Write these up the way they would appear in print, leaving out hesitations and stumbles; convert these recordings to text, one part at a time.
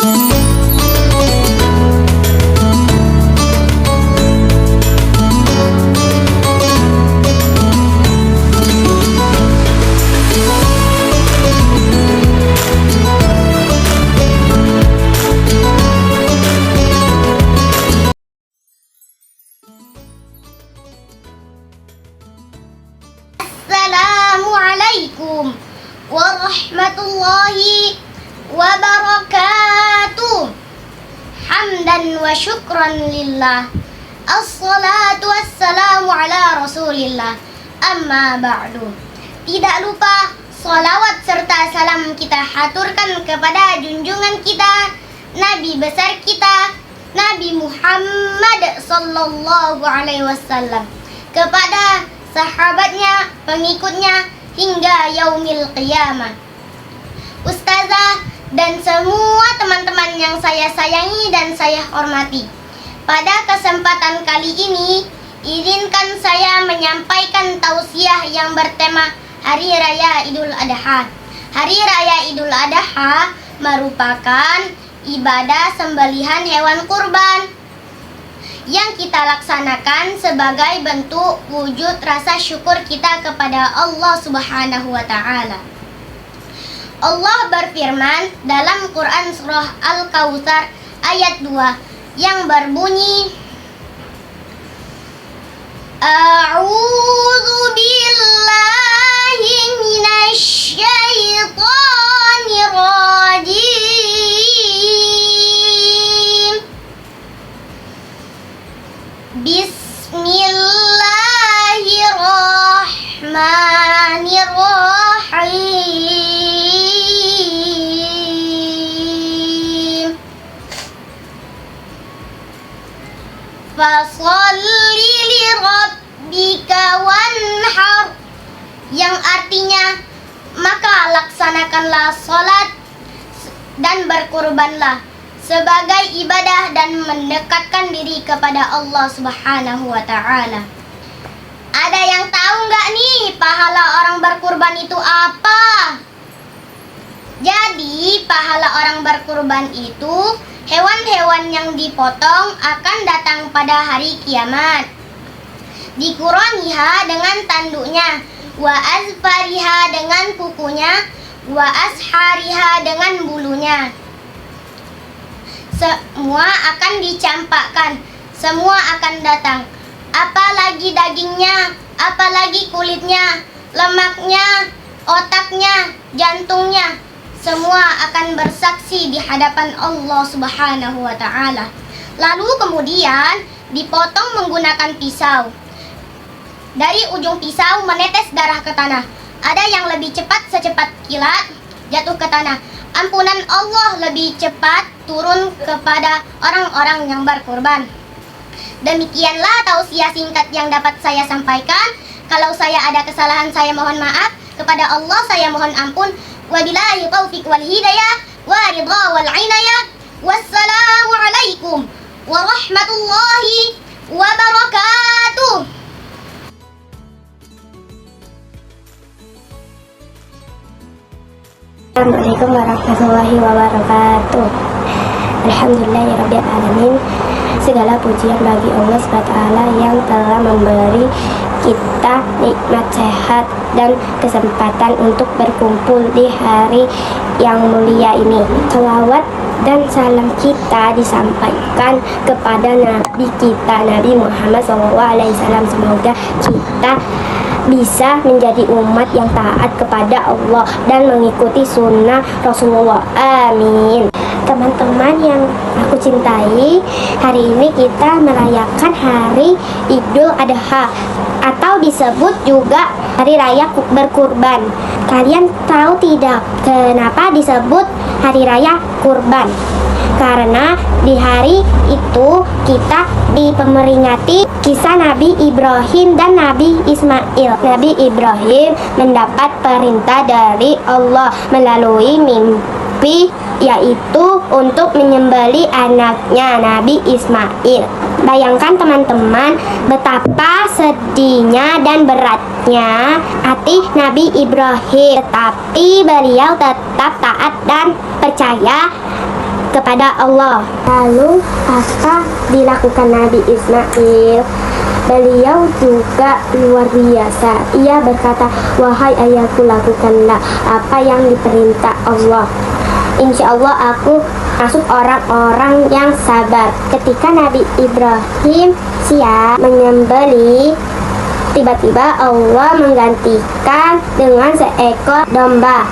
Assalamualaikum warahmatullahi wabarakatuh. Hamdan wa syukran lillah. Assalatu wassalamu ala rasulillah. Amma ba'du. Tidak lupa salawat serta salam kita haturkan kepada junjungan kita, Nabi besar kita, Nabi Muhammad sallallahu alaihi wasallam, kepada sahabatnya, pengikutnya hingga yaumil qiyamah. Ustazah dan semua teman-teman yang saya sayangi dan saya hormati, pada kesempatan kali ini izinkan saya menyampaikan tausiah yang bertema Hari Raya Idul Adha. Hari Raya Idul Adha merupakan ibadah sembelihan hewan kurban yang kita laksanakan sebagai bentuk wujud rasa syukur kita kepada Allah Subhanahu wa Ta'ala. Allah berfirman dalam Quran surah Al-Kautsar ayat 2 yang berbunyi, A'udzu billahi minasy syaithanir rajim. Bismillahirrahmanirrahim. Fasholli lirabbika wanhar, yang artinya maka laksanakanlah sholat dan berkurbanlah sebagai ibadah dan mendekatkan diri kepada Allah Subhanahu wa Ta'ala. Ada yang tahu nggak nih pahala orang berkurban itu apa? Jadi pahala orang berkurban itu hewan-hewan yang dipotong akan datang pada hari kiamat. Dikuraniha dengan tanduknya, wa azfariha dengan kukunya, wa ashariha dengan bulunya. Semua akan dicampakkan, semua akan datang. Apalagi dagingnya, apalagi kulitnya, lemaknya, otaknya, jantungnya, semua akan bersaksi di hadapan Allah Subhanahu wa Ta'ala. Lalu kemudian dipotong menggunakan pisau. Dari ujung pisau menetes darah ke tanah. Ada yang lebih cepat secepat kilat jatuh ke tanah. Ampunan Allah lebih cepat turun kepada orang-orang yang berkurban. Demikianlah tausiah singkat yang dapat saya sampaikan. Kalau saya ada kesalahan, saya mohon maaf. Kepada Allah saya mohon ampun. Wabillahi taufiq wal hidayah wa ridha wal inayah. Wassalamualaikum warahmatullahi wabarakatuh. Assalamualaikum warahmatullahi wabarakatuh. Alhamdulillahirabbil alamin. Segala pujian bagi Allah SWT yang telah memberi kita nikmat sehat dan kesempatan untuk berkumpul di hari yang mulia ini. Salawat dan salam kita disampaikan kepada Nabi kita, Nabi Muhammad SAW. Semoga kita bisa menjadi umat yang taat kepada Allah dan mengikuti sunnah Rasulullah. Amin. Teman-teman yang aku cintai, hari ini kita merayakan hari Idul Adha atau disebut juga Hari Raya Berkurban. Kalian tahu tidak kenapa disebut Hari Raya Kurban? Karena di hari itu kita diperingati kisah Nabi Ibrahim dan Nabi Ismail. Nabi Ibrahim mendapat perintah dari Allah melalui mimpi, yaitu untuk menyembelih anaknya Nabi Ismail. Bayangkan teman-teman betapa sedihnya dan beratnya hati Nabi Ibrahim, tetapi beliau tetap taat dan percaya kepada Allah. Lalu apa dilakukan Nabi Ismail? Beliau juga luar biasa. Ia berkata, "Wahai ayahku, lakukanlah apa yang diperintah Allah. Insya Allah aku masuk orang-orang yang sabar." Ketika Nabi Ibrahim siap menyembelih, tiba-tiba Allah menggantikan dengan seekor domba.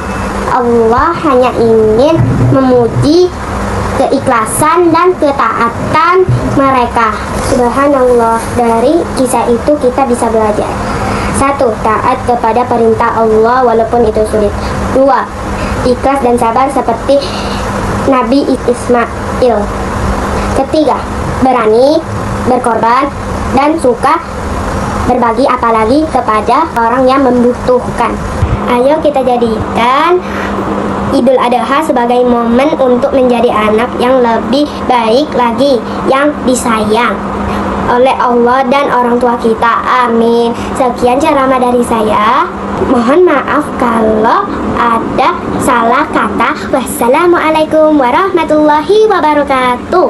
Allah hanya ingin memuji keikhlasan dan ketaatan mereka. Subhanallah, dari kisah itu kita bisa belajar. 1. Taat kepada perintah Allah walaupun itu sulit. 2. Ikhlas dan sabar seperti Nabi Ismail. 3. Berani berkorban dan suka berbagi, apalagi kepada orang yang membutuhkan. Ayo kita jadikan Idul Adha sebagai momen untuk menjadi anak yang lebih baik lagi, yang disayang oleh Allah dan orang tua kita. Amin. Sekian ceramah dari saya. Mohon maaf kalau ada salah kata. Wassalamualaikum warahmatullahi wabarakatuh.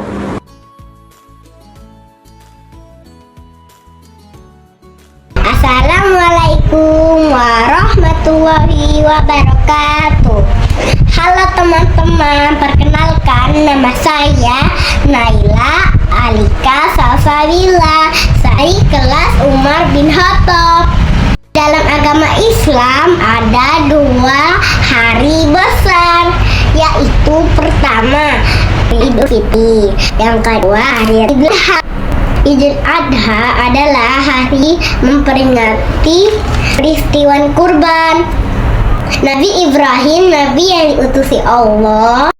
Assalamualaikum warahmatullahi wabarakatuh. Halo teman-teman, perkenalkan nama saya Naila Alika Salsabila dari kelas Umar bin Khattab. Dalam agama Islam ada 2 hari besar, yaitu pertama Idul Fitri, yang kedua hari Idul Adha. Idul Adha adalah hari memperingati peristiwa kurban. Nabi Ibrahim, nabi yang diutusi Allah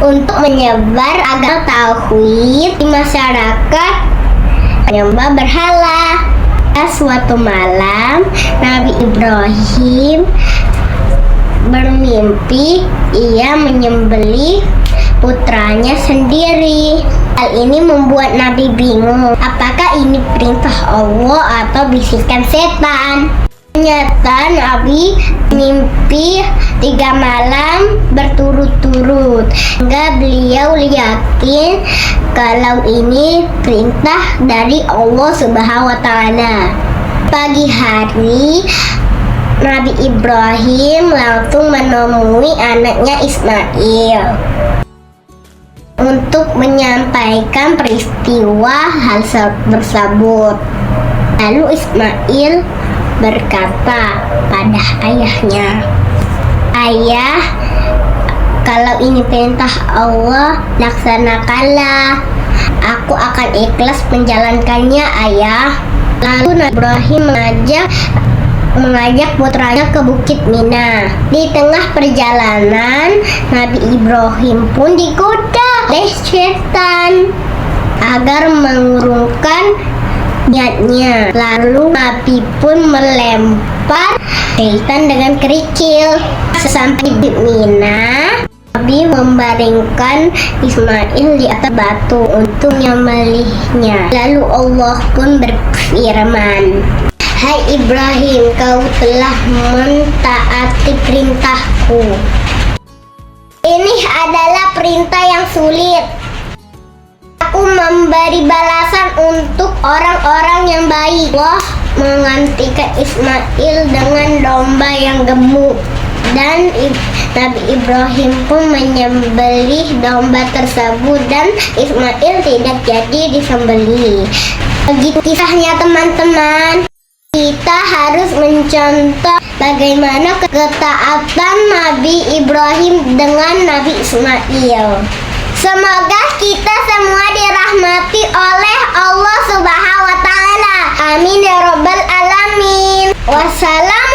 untuk menyebar agama tauhid di masyarakat menyembah berhala. Suatu malam, Nabi Ibrahim bermimpi ia menyembelih putranya sendiri. Hal ini membuat Nabi bingung, apakah ini perintah Allah atau bisikan setan. Ternyata Nabi mimpi 3 malam berturut-turut hingga beliau yakin kalau ini perintah dari Allah Subhanahu wa Ta'ala. Pagi hari Nabi Ibrahim langsung menemui anaknya Ismail untuk menyampaikan peristiwa hal tersebut. Lalu Ismail berkata pada ayahnya, "Ayah, kalau ini perintah Allah, laksanakanlah. Aku akan ikhlas menjalankannya, ayah." Lalu Nabi Ibrahim mengajak putranya ke Bukit Mina. Di tengah perjalanan, Nabi Ibrahim pun digoda oleh setan agar mengurungkan niatnya. Lalu Nabi pun melempar setan dengan kerikil. Sesampai di Mina, Nabi membaringkan Ismail di atas batu untuk menyembelihnya. Lalu Allah pun berfirman, "Hai Ibrahim, kau telah mentaati perintahku. Ini adalah perintah yang sulit. Aku memberi balasan untuk orang-orang yang baik." Allah menggantikan Ismail dengan domba yang gemuk, dan Nabi Ibrahim pun menyembelih domba tersebut, dan Ismail tidak jadi disembelih. Begitu kisahnya teman-teman. Kita harus mencontoh bagaimana ketaatan Nabi Ibrahim dengan Nabi Ismail. Semoga kita semua dirahmati oleh Allah Subhanahu wa Ta'ala. Amin ya Rabbal Alamin. Wassalam.